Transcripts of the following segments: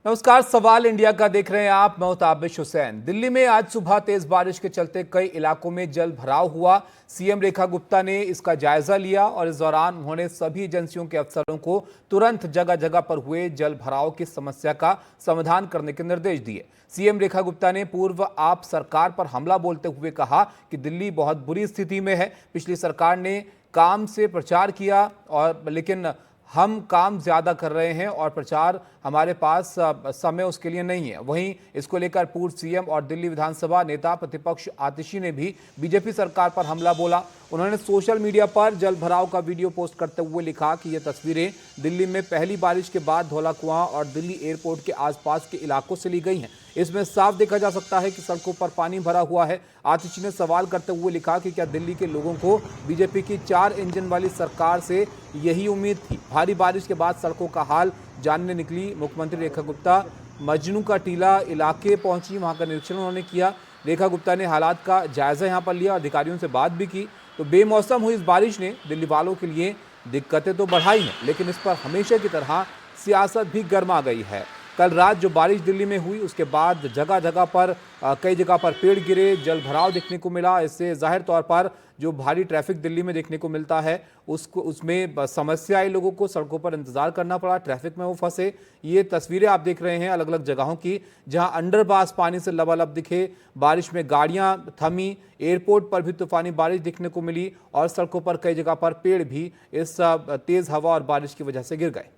नमस्कार, सवाल इंडिया का देख रहे हैं आप। मैं ताबिश हुसैन। दिल्ली में आज सुबह तेज बारिश के चलते कई इलाकों में जल भराव हुआ। सीएम रेखा गुप्ता ने इसका जायजा लिया और इस दौरान उन्होंने सभी एजेंसियों के अफसरों को तुरंत जगह जगह पर हुए जल भराव की समस्या का समाधान करने के निर्देश दिए। सीएम रेखा गुप्ता ने पूर्व आप सरकार पर हमला बोलते हुए कहा कि दिल्ली बहुत बुरी स्थिति में है। पिछली सरकार ने काम से प्रचार किया और लेकिन हम काम ज्यादा कर रहे हैं और प्रचार हमारे पास समय उसके लिए नहीं है। वहीं इसको लेकर पूर्व सीएम और दिल्ली विधानसभा नेता प्रतिपक्ष आतिशी ने भी बीजेपी सरकार पर हमला बोला। उन्होंने सोशल मीडिया पर जल भराव का वीडियो पोस्ट करते हुए लिखा कि ये तस्वीरें दिल्ली में पहली बारिश के बाद धौला कुआं और दिल्ली एयरपोर्ट के आसपास के इलाकों से ली गई हैं। इसमें साफ देखा जा सकता है कि सड़कों पर पानी भरा हुआ है। आतिशी ने सवाल करते हुए लिखा कि क्या दिल्ली के लोगों को बीजेपी की 4 इंजन वाली सरकार से यही उम्मीद थी। भारी बारिश के बाद सड़कों का हाल जानने निकली मुख्यमंत्री रेखा गुप्ता मजनू का टीला इलाके पहुंची। वहां का निरीक्षण उन्होंने किया। रेखा गुप्ता ने हालात का जायजा यहां पर लिया, अधिकारियों से बात भी की। तो बेमौसम हुई इस बारिश ने दिल्ली वालों के लिए दिक्कतें तो बढ़ाई हैं, लेकिन इस पर हमेशा की तरह सियासत भी गर्मा गई है। कल रात जो बारिश दिल्ली में हुई उसके बाद जगह जगह पर कई जगह पर पेड़ गिरे, जल भराव देखने को मिला। इससे जाहिर तौर पर जो भारी ट्रैफिक दिल्ली में देखने को मिलता है उसमें समस्या आई। लोगों को सड़कों पर इंतजार करना पड़ा, ट्रैफिक में वो फंसे। ये तस्वीरें आप देख रहे हैं अलग अलग जगहों की, जहां अंडरपास पानी से लबालब दिखे, बारिश में गाड़ियां थमी, एयरपोर्ट पर भी तूफानी बारिश देखने को मिली और सड़कों पर कई जगह पर पेड़ भी इस तेज हवा और बारिश की वजह से गिर गए।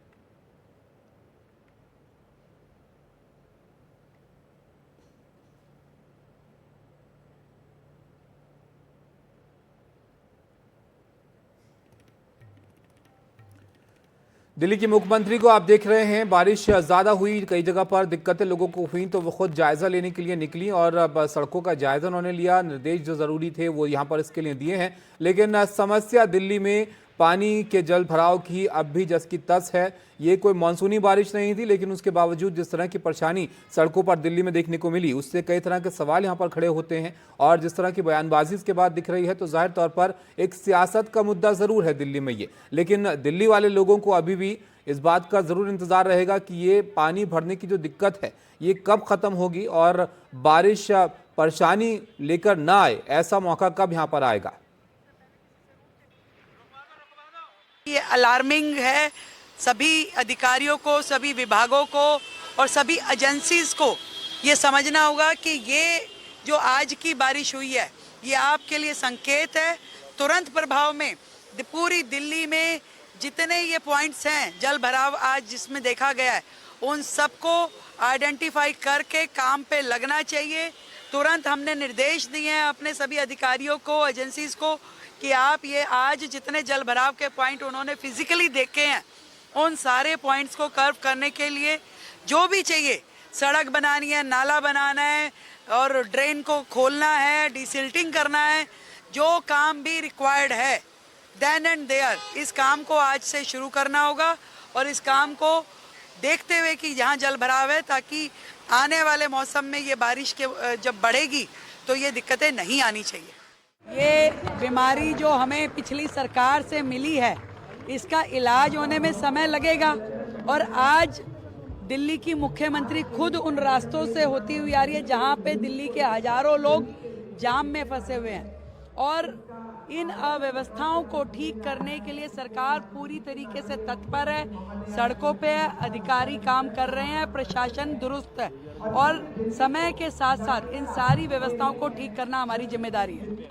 दिल्ली के मुख्यमंत्री को आप देख रहे हैं, बारिश ज़्यादा हुई, कई जगह पर दिक्कतें लोगों को हुई तो वो खुद जायज़ा लेने के लिए निकली और अब सड़कों का जायज़ा उन्होंने लिया। निर्देश जो ज़रूरी थे वो यहाँ पर इसके लिए दिए हैं, लेकिन समस्या दिल्ली में पानी के जल भराव की अब भी जस की तस है। ये कोई मानसूनी बारिश नहीं थी, लेकिन उसके बावजूद जिस तरह की परेशानी सड़कों पर दिल्ली में देखने को मिली उससे कई तरह के सवाल यहाँ पर खड़े होते हैं। और जिस तरह की बयानबाजी इसके बाद दिख रही है तो जाहिर तौर पर एक सियासत का मुद्दा ज़रूर है दिल्ली में ये, लेकिन दिल्ली वाले लोगों को अभी भी इस बात का ज़रूर इंतज़ार रहेगा कि ये पानी भरने की जो दिक्कत है ये कब ख़त्म होगी और बारिश परेशानी लेकर ना आए ऐसा मौका कब यहाँ पर आएगा। ये अलार्मिंग है। सभी अधिकारियों को, सभी विभागों को और सभी एजेंसीज को ये समझना होगा कि ये जो आज की बारिश हुई है ये आपके लिए संकेत है। तुरंत प्रभाव में पूरी दिल्ली में जितने ये पॉइंट्स हैं जल भराव आज जिसमें देखा गया है उन सबको आइडेंटिफाई करके काम पे लगना चाहिए। तुरंत हमने निर्देश दिए हैं अपने सभी अधिकारियों को, एजेंसीज को कि आप ये आज जितने जल भराव के पॉइंट उन्होंने फिजिकली देखे हैं उन सारे पॉइंट्स को कर्व करने के लिए जो भी चाहिए, सड़क बनानी है, नाला बनाना है और ड्रेन को खोलना है, डिसिल्टिंग करना है, जो काम भी रिक्वायर्ड है देन एंड देयर इस काम को आज से शुरू करना होगा। और इस काम को देखते हुए कि जहाँ जल भराव है ताकि आने वाले मौसम में ये बारिश के जब बढ़ेगी तो ये दिक्कतें नहीं आनी चाहिए। ये बीमारी जो हमें पिछली सरकार से मिली है इसका इलाज होने में समय लगेगा और आज दिल्ली की मुख्यमंत्री खुद उन रास्तों से होती हुई आ रही है जहां पे दिल्ली के हजारों लोग जाम में फंसे हुए हैं और इन अव्यवस्थाओं को ठीक करने के लिए सरकार पूरी तरीके से तत्पर है। सड़कों पे अधिकारी काम कर रहे हैं, प्रशासन दुरुस्त है और समय के साथ साथ इन सारी व्यवस्थाओं को ठीक करना हमारी जिम्मेदारी है।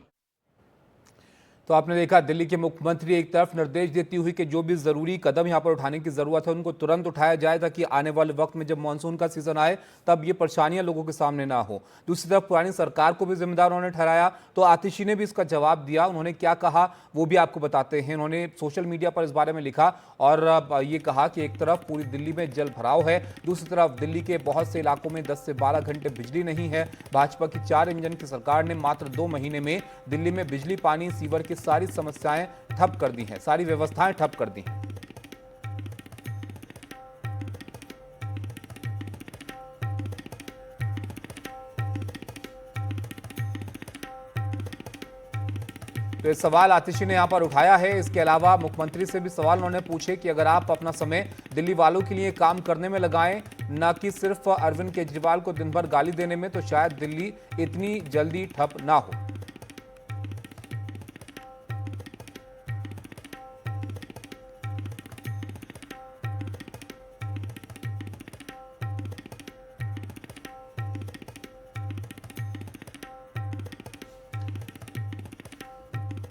तो आपने देखा दिल्ली के मुख्यमंत्री एक तरफ निर्देश देती हुई कि जो भी जरूरी कदम यहां पर उठाने की जरूरत है उनको तुरंत उठाया जाए ताकि आने वाले वक्त में जब मानसून का सीजन आए तब ये परेशानियां लोगों के सामने ना हो। दूसरी तरफ पुरानी सरकार को भी जिम्मेदार उन्होंने ठहराया, तो आतिशी ने भी इसका जवाब दिया। उन्होंने क्या कहा वो भी आपको बताते हैं। उन्होंने सोशल मीडिया पर इस बारे में लिखा और ये कहा कि एक तरफ पूरी दिल्ली में जल भराव है, दूसरी तरफ दिल्ली के बहुत से इलाकों में 10 से 12 घंटे बिजली नहीं है। भाजपा की 4 इंजन की सरकार ने मात्र 2 महीने में दिल्ली में बिजली, पानी, सीवर की सारी समस्याएं ठप कर दी हैं, सारी व्यवस्थाएं ठप कर दी हैं। तो ये सवाल आतिशी ने यहां पर उठाया है। इसके अलावा मुख्यमंत्री से भी सवाल उन्होंने पूछे कि अगर आप अपना समय दिल्ली वालों के लिए काम करने में लगाएं, न कि सिर्फ अरविंद केजरीवाल को दिन भर गाली देने में, तो शायद दिल्ली इतनी जल्दी ठप ना हो।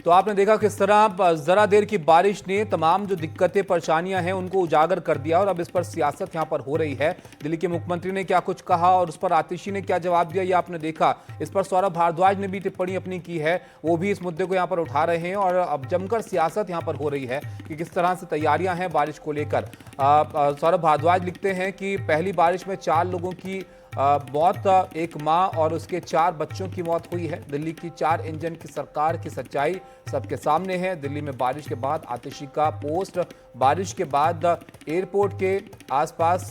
तो आपने देखा किस तरह जरा देर की बारिश ने तमाम जो दिक्कतें परेशानियां हैं उनको उजागर कर दिया और अब इस पर सियासत यहां पर हो रही है। दिल्ली के मुख्यमंत्री ने क्या कुछ कहा और उस पर आतिशी ने क्या जवाब दिया, ये आपने देखा। इस पर सौरभ भारद्वाज ने भी टिप्पणी अपनी की है, वो भी इस मुद्दे को यहां पर उठा रहे हैं और अब जमकर सियासत यहां पर हो रही है कि किस तरह से तैयारियां हैं बारिश को लेकर। सौरभ भारद्वाज लिखते हैं कि पहली बारिश में 4 लोगों की मौत, एक मां और उसके 4 बच्चों की मौत हुई है। दिल्ली की 4 इंजन की सरकार की सच्चाई सबके सामने है। दिल्ली में बारिश के बाद आतिशी का पोस्ट, बारिश के बाद एयरपोर्ट के आसपास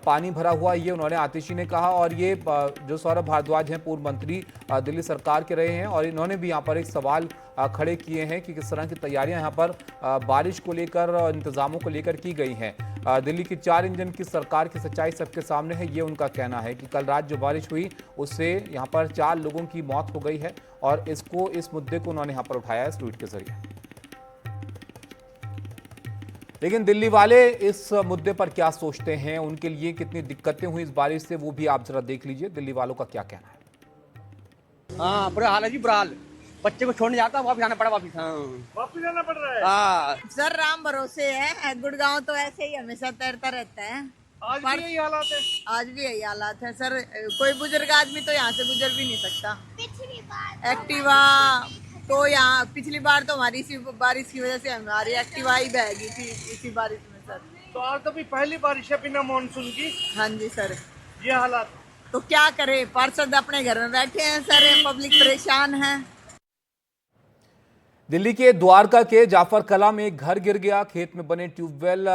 पानी भरा हुआ, ये उन्होंने आतिशी ने कहा। और ये जो सौरभ भारद्वाज हैं, पूर्व मंत्री दिल्ली सरकार के रहे हैं और इन्होंने भी यहाँ पर एक सवाल खड़े किए हैं कि किस तरह की तैयारियां यहाँ पर बारिश को लेकर, इंतजामों को लेकर की गई हैं। दिल्ली की 4 इंजन की सरकार की सच्चाई सबके सामने है, ये उनका कहना है कि कल रात जो बारिश हुई उससे यहाँ पर 4 लोगों की मौत हो गई है और इस मुद्दे को उन्होंने यहाँ पर उठाया है इस ट्वीट के जरिए। लेकिन दिल्ली वाले इस मुद्दे पर क्या सोचते हैं, उनके लिए कितनी दिक्कतें हुई इस बारिश से, वो भी आप जरा देख लीजिए दिल्ली वालों का क्या कहना है। हाँ, बुरा हाल है जी, बुरा हाल। बच्चे को छोड़ने जाता, वापस आना पड़ा, वापस जाना पड़ रहा है। हाँ, सर राम भरोसे है, गुड़गांव तो ऐसे ही हमेशा तैरता रहता है। आज भी यही हालात है। आज भी यही हालात है सर। कोई बुजुर्ग आदमी तो यहाँ से गुजर भी नहीं सकता। एक्टिवा तो यहाँ पिछली बार तो हमारी इसी बारिश की वजह से हमारी एक्टिवा ही बह गई थी इसी बारिश में सर। तो आज तो भी पहली बारिश है बिना मानसून की। हाँ जी सर। ये हालात तो क्या करे, पार्षद अपने घर में बैठे हैं सर, पब्लिक परेशान है। दिल्ली के द्वारका के जाफर कला में एक घर गिर गया। खेत में बने ट्यूबवेल,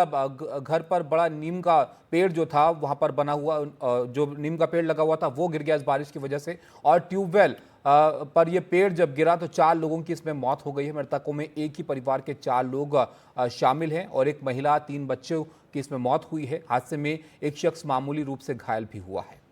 घर पर बड़ा नीम का पेड़ जो था वहां पर बना हुआ, जो नीम का पेड़ लगा हुआ था वो गिर गया इस बारिश की वजह से। और ट्यूबवेल पर यह पेड़ जब गिरा तो 4 लोगों की इसमें मौत हो गई है। मृतकों में एक ही परिवार के 4 लोग शामिल हैं और एक महिला, 3 बच्चों की इसमें मौत हुई है। हादसे में एक शख्स मामूली रूप से घायल भी हुआ है।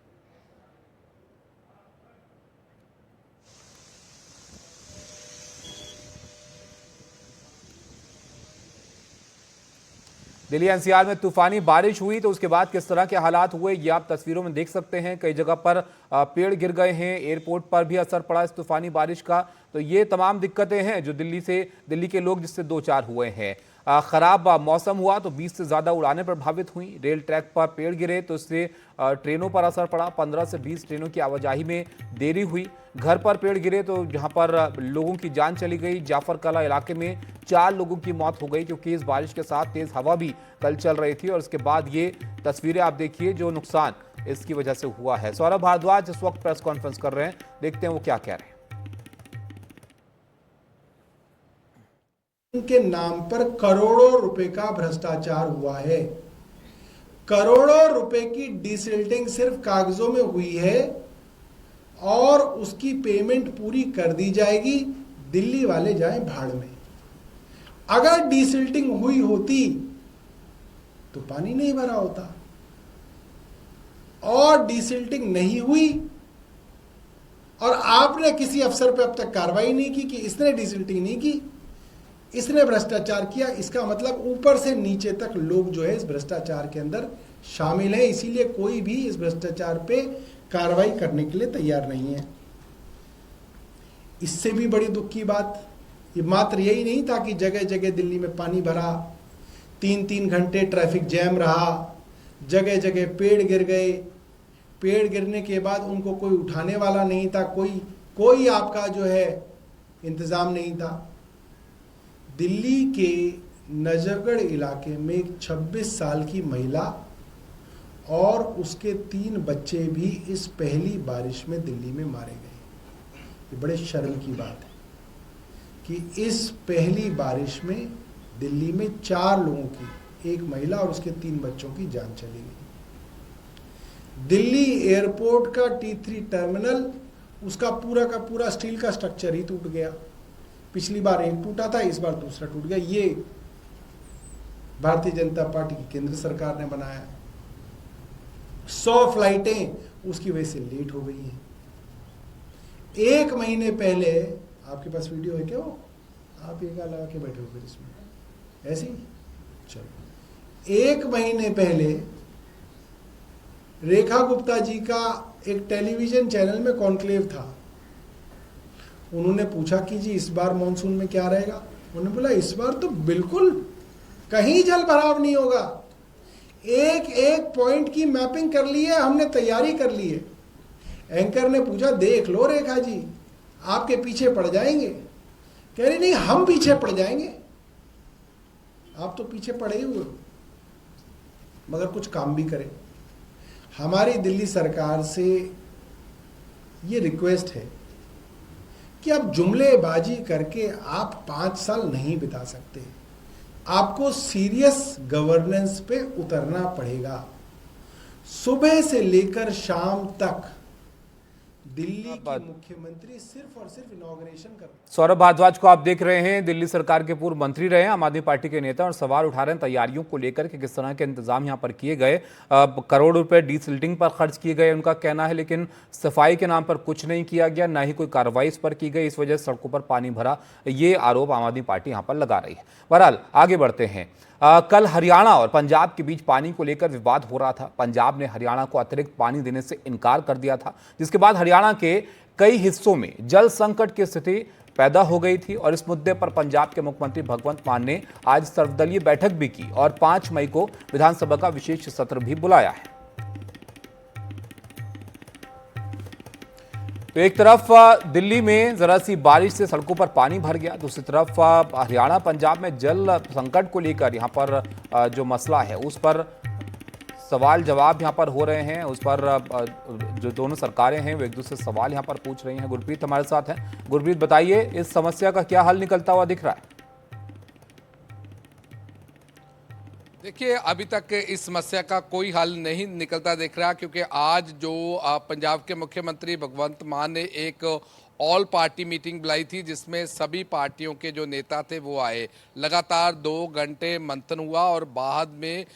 दिल्ली एनसीआर में तूफानी बारिश हुई तो उसके बाद किस तरह के हालात हुए ये आप तस्वीरों में देख सकते हैं। कई जगह पर पेड़ गिर गए हैं, एयरपोर्ट पर भी असर पड़ा इस तूफानी बारिश का। तो ये तमाम दिक्कतें हैं जो दिल्ली के लोग जिससे 2-4 हुए हैं। खराब मौसम हुआ तो 20 से ज़्यादा उड़ानें प्रभावित हुई। रेल ट्रैक पर पेड़ गिरे तो इससे ट्रेनों पर असर पड़ा। 15 से 20 ट्रेनों की आवाजाही में देरी हुई। घर पर पेड़ गिरे तो जहां पर लोगों की जान चली गई। जाफर कला इलाके में 4 लोगों की मौत हो गई क्योंकि इस बारिश के साथ तेज हवा भी कल चल रही थी। और इसके बाद ये तस्वीरें आप देखिए जो नुकसान इसकी वजह से हुआ है। सौरभ भारद्वाज इस वक्त प्रेस कॉन्फ्रेंस कर रहे हैं, देखते हैं वो क्या कह रहे हैं। के नाम पर करोड़ों रुपए का भ्रष्टाचार हुआ है। करोड़ों रुपए की डिसिल्टिंग सिर्फ कागजों में हुई है और उसकी पेमेंट पूरी कर दी जाएगी। दिल्ली वाले जाएं भाड़ में। अगर डिसिल्टिंग हुई होती तो पानी नहीं भरा होता और डिसिल्टिंग नहीं हुई और आपने किसी अफसर पे अब तक कार्रवाई नहीं की कि इसने डिसिल्टिंग नहीं की, इसने भ्रष्टाचार किया। इसका मतलब ऊपर से नीचे तक लोग जो है इस भ्रष्टाचार के अंदर शामिल है। इसीलिए कोई भी इस भ्रष्टाचार पे कार्रवाई करने के लिए तैयार नहीं है। इससे भी बड़ी दुख की बात ये मात्र यही नहीं था कि जगह जगह दिल्ली में पानी भरा, 3-3 घंटे ट्रैफिक जैम रहा, जगह जगह पेड़ गिर गए। पेड़ गिरने के बाद उनको कोई उठाने वाला नहीं था, कोई आपका जो है इंतजाम नहीं था। दिल्ली के नजफगढ़ इलाके में एक 26 साल की महिला और उसके 3 बच्चे भी इस पहली बारिश में दिल्ली में मारे गए। ये बड़े शर्म की बात है कि इस पहली बारिश में दिल्ली में 4 लोगों की, एक महिला और उसके 3 बच्चों की जान चली गई। दिल्ली एयरपोर्ट का T3 टर्मिनल, उसका पूरा का पूरा स्टील का स्ट्रक्चर ही टूट गया। पिछली बार एक टूटा था, इस बार दूसरा टूट गया। ये भारतीय जनता पार्टी की केंद्र सरकार ने बनाया है। 100 फ्लाइटें उसकी वजह से लेट हो गई हैं। 1 महीने पहले, आपके पास वीडियो है क्या? वो आप ये क्या लगा के बैठे हो फिर इसमें ऐसे ही? चलो, 1 महीने पहले रेखा गुप्ता जी का एक टेलीविजन चैनल में कॉन्क्लेव था। उन्होंने पूछा कि जी इस बार मॉनसून में क्या रहेगा? उन्होंने बोला इस बार तो बिल्कुल कहीं जल भराव नहीं होगा। एक एक पॉइंट की मैपिंग कर ली है हमने, तैयारी कर ली है। एंकर ने पूछा देख लो रेखा जी, आपके पीछे पड़ जाएंगे। कह रही नहीं, हम पीछे पड़ जाएंगे। आप तो पीछे पड़े ही हुए हो, मगर कुछ काम भी करें। हमारी दिल्ली सरकार से ये रिक्वेस्ट है कि आप जुमलेबाजी करके आप 5 साल नहीं बिता सकते। आपको सीरियस गवर्नेंस पे उतरना पड़ेगा। सुबह से लेकर शाम तक दिल्ली के मुख्यमंत्री सिर्फ और सिर्फ इनॉग्रेशन कर रहे हैं। सौरभ भारद्वाज को आप देख रहे हैं, दिल्ली सरकार के पूर्व मंत्री रहे हैं, आम आदमी पार्टी के नेता, और सवाल उठा रहे हैं तैयारियों को लेकर कि किस तरह के इंतजाम यहां पर किए गए। करोड़ रुपए डीसिल्टिंग पर खर्च किए गए उनका कहना है, लेकिन सफाई के नाम पर कुछ नहीं किया गया, ना ही कोई कार्रवाई इस पर की गई। इस वजह से सड़कों पर पानी भरा, ये आरोप आम आदमी पार्टी यहां पर लगा रही है। बहरहाल आगे बढ़ते हैं। कल हरियाणा और पंजाब के बीच पानी को लेकर विवाद हो रहा था। पंजाब ने हरियाणा को अतिरिक्त पानी देने से इनकार कर दिया था, जिसके बाद हरियाणा के कई हिस्सों में जल संकट की स्थिति पैदा हो गई थी। और इस मुद्दे पर पंजाब के मुख्यमंत्री भगवंत मान ने आज सर्वदलीय बैठक भी की और 5 मई को विधानसभा का विशेष सत्र भी बुलाया है। तो एक तरफ दिल्ली में जरा सी बारिश से सड़कों पर पानी भर गया, दूसरी तरफ हरियाणा पंजाब में जल संकट को लेकर यहां पर जो मसला है उस पर सवाल जवाब यहां पर हो रहे हैं। उस पर जो दोनों सरकारें हैं वो एक दूसरे से सवाल यहां पर पूछ रही हैं। गुरप्रीत हमारे साथ हैं। गुरप्रीत, बताइए इस समस्या का क्या हल निकलता हुआ दिख रहा है? देखिए, अभी तक इस समस्या का कोई हल नहीं निकलता दिख रहा, क्योंकि आज जो पंजाब के मुख्यमंत्री भगवंत मान ने एक ऑल पार्टी मीटिंग बुलाई थी, जिसमें सभी पार्टियों के जो नेता थे वो आए। लगातार 2 घंटे मंथन हुआ और बाद में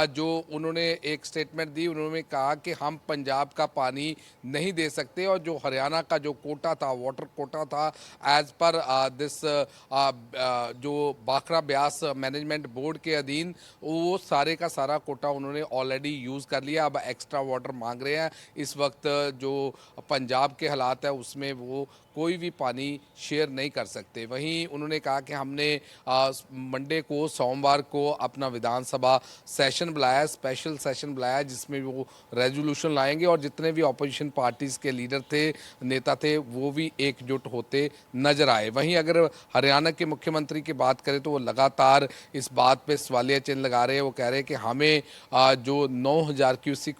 जो उन्होंने एक स्टेटमेंट दी, उन्होंने कहा कि हम पंजाब का पानी नहीं दे सकते और जो हरियाणा का जो कोटा था, वाटर कोटा था, एज पर दिस जो भाखड़ा ब्यास मैनेजमेंट बोर्ड के अधीन, वो सारे का सारा कोटा उन्होंने ऑलरेडी यूज़ कर लिया। अब एक्स्ट्रा वाटर मांग रहे हैं। इस वक्त जो पंजाब के हालात है उसमें वो कोई भी पानी शेयर नहीं कर सकते। वहीं उन्होंने कहा कि हमने मंडे को, सोमवार को अपना विधानसभा सेशन बुलाया, स्पेशल सेशन बुलाया, जिसमें वो रेजोल्यूशन लाएंगे और जितने भी ऑपोजिशन पार्टीज़ के लीडर थे, नेता थे, वो भी एकजुट होते नजर आए। वहीं अगर हरियाणा के मुख्यमंत्री की बात करें तो वो लगातार इस बात पे सवालिया चिन्ह लगा रहे हैं। वो कह रहे हैं कि हमें जो 9000 क्यूसिक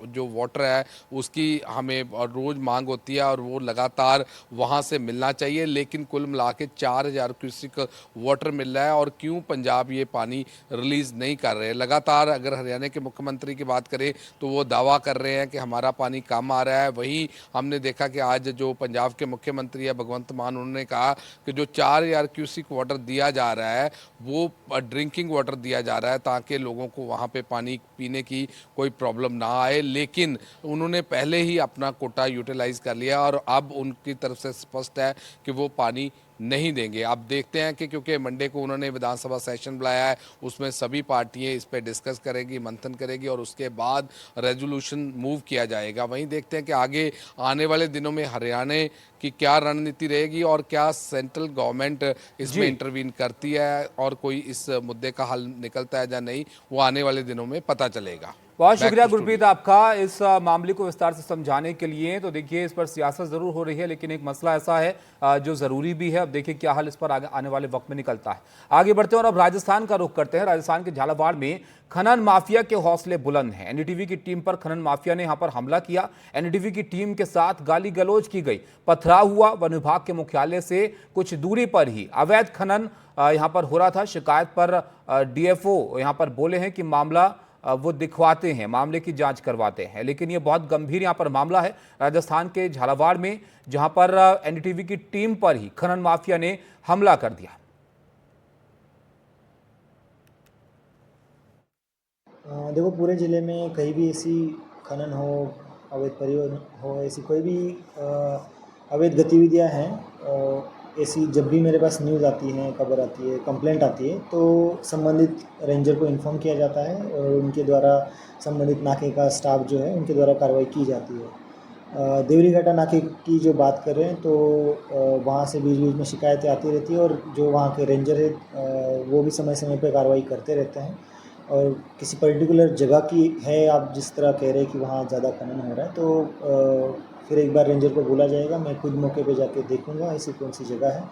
जो वाटर है उसकी हमें रोज़ मांग होती है और वो लगातार वहाँ से मिलना चाहिए, लेकिन कुल मिला के 4000 क्यूसिक वाटर मिल रहा है। और क्यों पंजाब ये पानी रिलीज़ नहीं कर रहे? लगातार अगर हरियाणा के मुख्यमंत्री की बात करें तो वो दावा कर रहे हैं कि हमारा पानी कम आ रहा है। वहीं हमने देखा कि आज जो पंजाब के मुख्यमंत्री है भगवंत मान, उन्होंने कहा कि जो 4000 क्यूसिक वाटर दिया जा रहा है वो ड्रिंकिंग वाटर दिया जा रहा है, ताकि लोगों को वहाँ पे पानी पीने की कोई प्रॉब्लम ना आए। लेकिन उन्होंने पहले ही अपना कोटा यूटिलाइज कर लिया और अब उनकी तरफ से स्पष्ट है कि वो पानी नहीं देंगे। अब देखते हैं कि क्योंकि मंडे को उन्होंने विधानसभा सेशन बुलाया है, उसमें सभी पार्टियां इस पर डिस्कस करेगी, मंथन करेगी और उसके बाद रेजोल्यूशन मूव किया जाएगा। वहीं देखते हैं कि आगे आने वाले दिनों में हरियाणा की क्या रणनीति रहेगी और क्या सेंट्रल गवर्नमेंट इसमें इंटरवीन करती है और कोई इस मुद्दे का हल निकलता है या नहीं, वो आने वाले दिनों में पता चलेगा। बहुत शुक्रिया गुरप्रीत आपका इस मामले को विस्तार से समझाने के लिए। तो देखिए, इस पर सियासत जरूर हो रही है, लेकिन एक मसला ऐसा है जो जरूरी भी है। अब देखिए क्या हल इस पर आने वाले वक्त में निकलता है। आगे बढ़ते हैं और अब राजस्थान का रुख करते हैं। राजस्थान के झालावाड़ में खनन माफिया के हौसले बुलंद हैं। एनडीटीवी की टीम पर खनन माफिया ने यहां पर हमला किया। एनडीटीवी की टीम के साथ गाली गलौज की गई, पथराव हुआ। वन विभाग के मुख्यालय से कुछ दूरी पर ही अवैध खनन यहां पर हो रहा था। शिकायत पर डीएफओ यहां पर बोले हैं कि मामला वो दिखवाते हैं, मामले की जांच करवाते हैं, लेकिन ये बहुत गंभीर यहां पर मामला है राजस्थान के झालावाड़ में, जहां पर एनडीटीवी की टीम पर ही खनन माफिया ने हमला कर दिया। देखो, पूरे ज़िले में कहीं भी ऐसी खनन हो, अवैध परिवहन हो, ऐसी कोई भी अवैध गतिविधियां हैं, ऐसी जब भी मेरे पास न्यूज़ आती है, खबर आती है, कंप्लेंट आती है, तो संबंधित रेंजर को इन्फॉर्म किया जाता है और उनके द्वारा संबंधित नाके का स्टाफ जो है उनके द्वारा कार्रवाई की जाती है। देवरीघाटा नाके की जो बात कर रहे हैं तो वहाँ से बीच बीच में शिकायतें आती रहती है और जो वहाँ के रेंजर है वो भी समय समय पर कार्रवाई करते रहते हैं। और किसी पर्टिकुलर जगह की है, आप जिस तरह कह रहे हैं कि वहाँ ज़्यादा खनन हो रहा है, तो फिर एक बार रेंजर को बोला जाएगा, मैं खुद मौके पे जाके देखूंगा ऐसी कौन सी जगह है,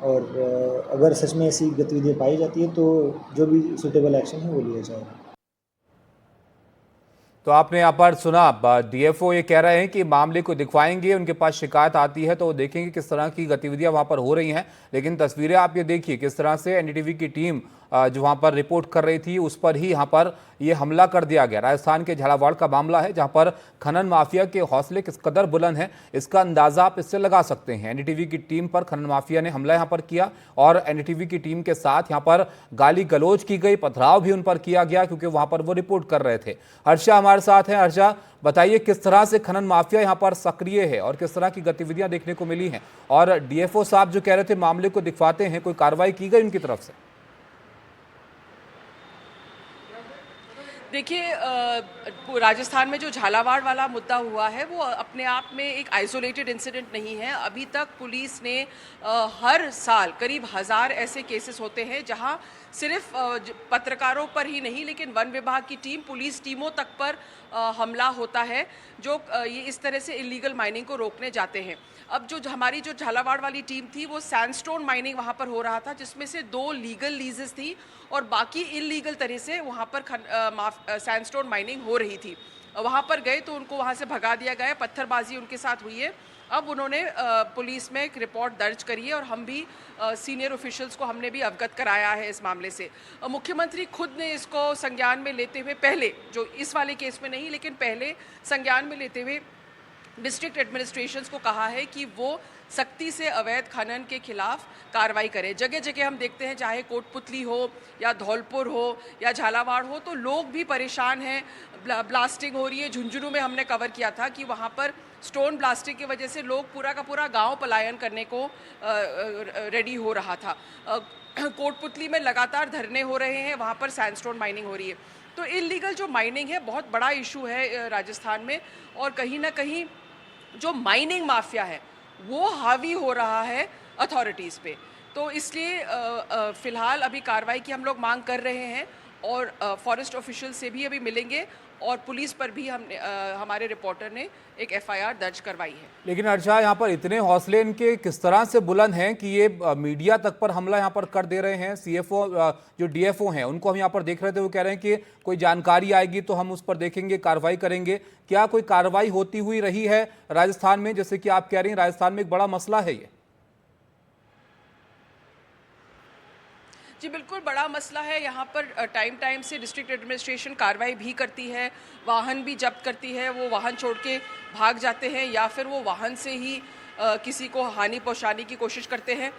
और अगर सच में ऐसी गतिविधियाँ पाई जाती है तो जो भी सूटेबल एक्शन है वो लिया जाएगा। तो आपने यहाँ पर सुना, डीएफओ ये कह रहे हैं कि मामले को दिखवाएंगे, उनके पास शिकायत आती है तो वो देखेंगे किस तरह की गतिविधियां वहां पर हो रही हैं। लेकिन तस्वीरें आप ये देखिए किस तरह से एनडीटीवी की टीम जो वहां पर रिपोर्ट कर रही थी उस पर ही यहाँ पर ये हमला कर दिया गया। राजस्थान के झालावाड़ का मामला है जहां पर खनन माफिया के हौसले किस कदर बुलंद हैं इसका अंदाजा आप इससे लगा सकते हैं। एनडीटीवी की टीम पर खनन माफिया ने हमला यहाँ पर किया और एनडीटीवी की टीम के साथ यहाँ पर गाली गलौज की गई, पथराव भी उन पर किया गया क्योंकि वहां पर वो रिपोर्ट कर रहे थे। हर्षा हमारे साथ हैं। हर्षा, बताइए किस तरह से खनन माफिया यहाँ पर सक्रिय है और किस तरह की गतिविधियां देखने को मिली हैं, और डीएफओ साहब जो कह रहे थे मामले को दिखवाते हैं, कोई कार्रवाई की गई उनकी तरफ से? देखिए, राजस्थान में जो झालावाड़ वाला मुद्दा हुआ है वो अपने आप में एक आइसोलेटेड इंसिडेंट नहीं है। अभी तक पुलिस ने हर साल करीब 1000 ऐसे केसेस होते हैं जहां सिर्फ पत्रकारों पर ही नहीं लेकिन वन विभाग की टीम, पुलिस टीमों तक पर हमला होता है जो ये इस तरह से इलीगल माइनिंग को रोकने जाते हैं। अब जो हमारी जो झालावाड़ वाली टीम थी वो सैंडस्टोन माइनिंग वहाँ पर हो रहा था जिसमें से 2 लीगल लीजेस थी और बाकी इलीगल तरह से वहाँ पर सैंडस्टोन माइनिंग हो रही थी। वहाँ पर गए तो उनको वहाँ से भगा दिया गया, पत्थरबाजी उनके साथ हुई है। अब उन्होंने पुलिस में एक रिपोर्ट दर्ज करी है और हम भी सीनियर ऑफिशियल्स को हमने भी अवगत कराया है इस मामले से। मुख्यमंत्री खुद ने इसको संज्ञान में लेते हुए, पहले जो इस वाले केस में नहीं लेकिन पहले संज्ञान में लेते हुए डिस्ट्रिक्ट एडमिनिस्ट्रेशंस को कहा है कि वो सख्ती से अवैध खनन के खिलाफ कार्रवाई करें। जगह जगह हम देखते हैं, चाहे कोटपुतली हो या धौलपुर हो या झालावाड़ हो, तो लोग भी परेशान हैं। ब्लास्टिंग हो रही है। झुंझुनू में हमने कवर किया था कि वहाँ पर स्टोन ब्लास्टिंग की वजह से लोग पूरा का पूरा गांव पलायन करने को रेडी हो रहा था। कोटपुतली में लगातार धरने हो रहे हैं, वहाँ पर सैंडस्टोन माइनिंग हो रही है। तो इलीगल जो माइनिंग है बहुत बड़ा इशू है राजस्थान में, और कहीं ना कहीं जो माइनिंग माफिया है वो हावी हो रहा है अथॉरिटीज़ पे। तो इसलिए फ़िलहाल अभी कार्रवाई की हम लोग मांग कर रहे हैं और फॉरेस्ट ऑफिशियल से भी अभी मिलेंगे और पुलिस पर भी हमने हमारे रिपोर्टर ने एक एफआईआर दर्ज करवाई है। लेकिन अर्षा, यहाँ पर इतने हौसले इनके किस तरह से बुलंद हैं कि ये मीडिया तक पर हमला यहाँ पर कर दे रहे हैं। सीएफओ जो डीएफओ हैं उनको हम यहाँ पर देख रहे थे, वो कह रहे हैं कि कोई जानकारी आएगी तो हम उस पर देखेंगे, कार्रवाई करेंगे। क्या कोई कार्रवाई होती हुई रही है राजस्थान में? जैसे कि आप कह रही हैं राजस्थान में एक बड़ा मसला है ये। जी बिल्कुल, बड़ा मसला है। यहाँ पर टाइम टाइम से डिस्ट्रिक्ट एडमिनिस्ट्रेशन कार्रवाई भी करती है, वाहन भी जब्त करती है। वो वाहन छोड़ के भाग जाते हैं या फिर वो वाहन से ही किसी को हानि पहुँचाने की कोशिश करते हैं।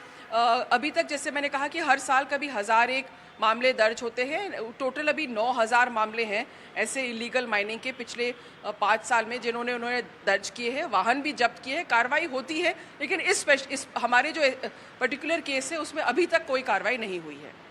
अभी तक जैसे मैंने कहा कि हर साल कभी 1001 मामले दर्ज होते हैं। टोटल अभी 9000 मामले हैं ऐसे इलीगल माइनिंग के पिछले 5 साल में उन्होंने दर्ज किए हैं, वाहन भी जब्त किए हैं। कार्रवाई होती है, लेकिन इस हमारे जो पर्टिकुलर केस है उसमें अभी तक कोई कार्रवाई नहीं हुई है।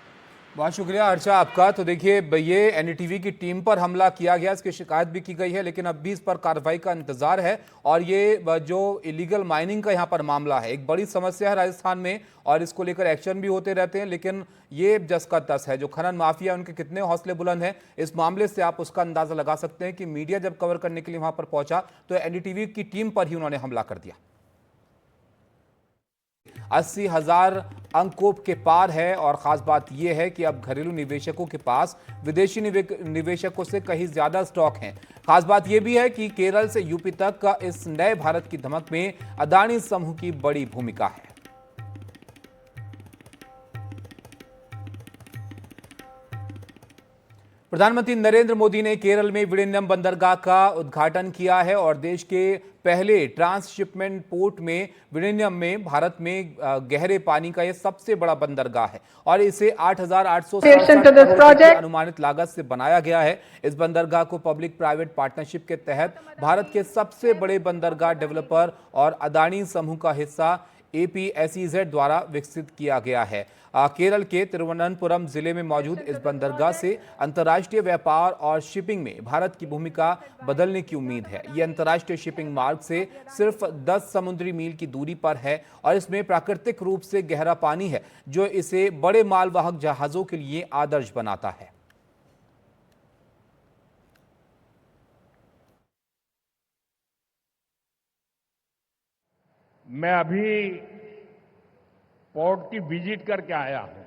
बहुत शुक्रिया अर्षा आपका। तो देखिए, ये एनडीटीवी की टीम पर हमला किया गया, इसकी शिकायत भी की गई है, लेकिन अब भी इस पर कार्रवाई का इंतजार है। और ये जो इलीगल माइनिंग का यहाँ पर मामला है, एक बड़ी समस्या है राजस्थान में और इसको लेकर एक्शन भी होते रहते हैं। लेकिन ये जस का तस है, जो खनन माफिया उनके कितने हौसले बुलंद हैं, इस मामले से आप उसका अंदाजा लगा सकते हैं कि मीडिया जब कवर करने के लिए वहां पर पहुंचा तो एनडीटीवी की टीम पर ही उन्होंने हमला कर दिया। 80,000 अंकों के पार है और खास बात यह है कि अब घरेलू निवेशकों के पास विदेशी निवेशकों से कहीं ज्यादा स्टॉक हैं। खास बात यह भी है कि केरल से यूपी तक का इस नए भारत की धमक में अदानी समूह की बड़ी भूमिका है। प्रधानमंत्री नरेंद्र मोदी ने केरल में विलिनियम बंदरगाह का उद्घाटन किया है और देश के पहले ट्रांसशिपमेंट पोर्ट में विलिनियम में भारत में गहरे पानी का यह सबसे बड़ा बंदरगाह है और इसे 8,867 करोड़ की अनुमानित लागत से बनाया गया है। इस बंदरगाह को पब्लिक प्राइवेट पार्टनरशिप के तहत भारत के सबसे बड़े बंदरगाह डेवलपर और अदानी समूह का हिस्सा APSEZ द्वारा विकसित किया गया है। केरल के तिरुवनंतपुरम जिले में मौजूद इस बंदरगाह से अंतर्राष्ट्रीय व्यापार और शिपिंग में भारत की भूमिका बदलने की उम्मीद है। ये अंतर्राष्ट्रीय शिपिंग मार्ग से सिर्फ 10 समुद्री मील की दूरी पर है और इसमें प्राकृतिक रूप से गहरा पानी है, जो इसे बड़े मालवाहक जहाजों के लिए आदर्श बनाता है। मैं अभी पोर्ट की विजिट करके आया हूं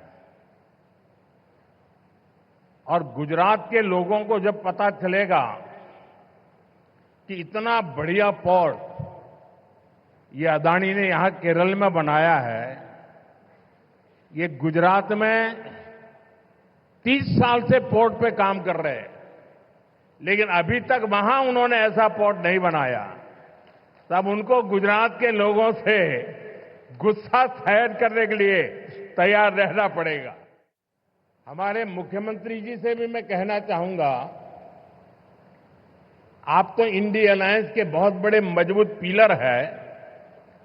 और गुजरात के लोगों को जब पता चलेगा कि इतना बढ़िया पोर्ट ये अदानी ने यहां केरल में बनाया है। ये गुजरात में 30 साल से पोर्ट पे काम कर रहे हैं, लेकिन अभी तक वहां उन्होंने ऐसा पोर्ट नहीं बनाया। तब उनको गुजरात के लोगों से गुस्सा सहन करने के लिए तैयार रहना पड़ेगा। हमारे मुख्यमंत्री जी से भी मैं कहना चाहूंगा, आप तो इंडिया अलायंस के बहुत बड़े मजबूत पिलर है।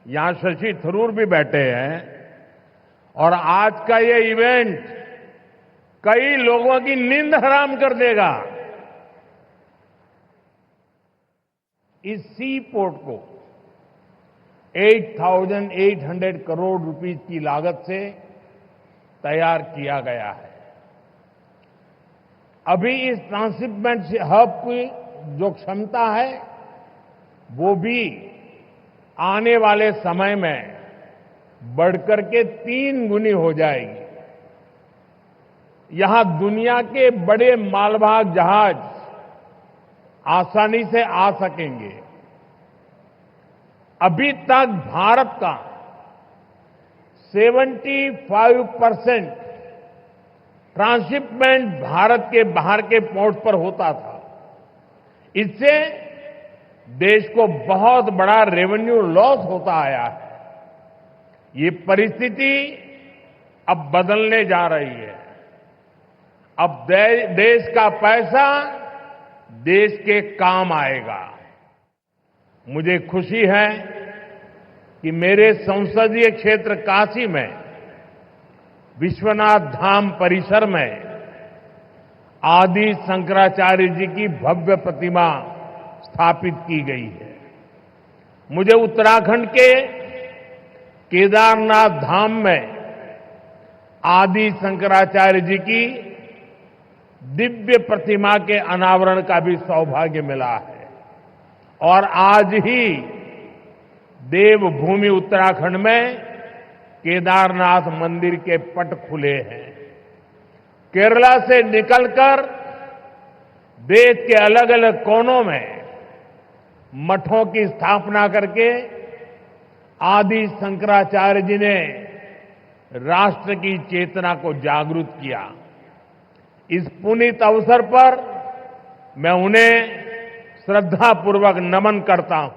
यहां शशि थरूर भी बैठे हैं और आज का ये इवेंट कई लोगों की नींद हराम कर देगा। इस सी पोर्ट को 8,800 करोड़ रुपीस की लागत से तैयार किया गया है। अभी इस ट्रांसशिपमेंट हब की जो क्षमता है वो भी आने वाले समय में बढ़कर के 3 गुनी हो जाएगी। यहां दुनिया के बड़े मालवाहक जहाज आसानी से आ सकेंगे। अभी तक भारत का 75% ट्रांसशिपमेंट भारत के बाहर के पोर्ट पर होता था। इससे देश को बहुत बड़ा रेवेन्यू लॉस होता आया है। ये परिस्थिति अब बदलने जा रही है। अब देश का पैसा देश के काम आएगा। मुझे खुशी है कि मेरे संसदीय क्षेत्र काशी में विश्वनाथ धाम परिसर में आदि शंकराचार्य जी की भव्य प्रतिमा स्थापित की गई है। मुझे उत्तराखंड के केदारनाथ धाम में आदि शंकराचार्य जी की दिव्य प्रतिमा के अनावरण का भी सौभाग्य मिला है और आज ही देवभूमि उत्तराखंड में केदारनाथ मंदिर के पट खुले हैं। केरला से निकलकर देश के अलग अलग कोनों में मठों की स्थापना करके आदि शंकराचार्य जी ने राष्ट्र की चेतना को जागृत किया। इस पुनीत अवसर पर मैं उन्हें श्रद्धापूर्वक नमन करता हूं।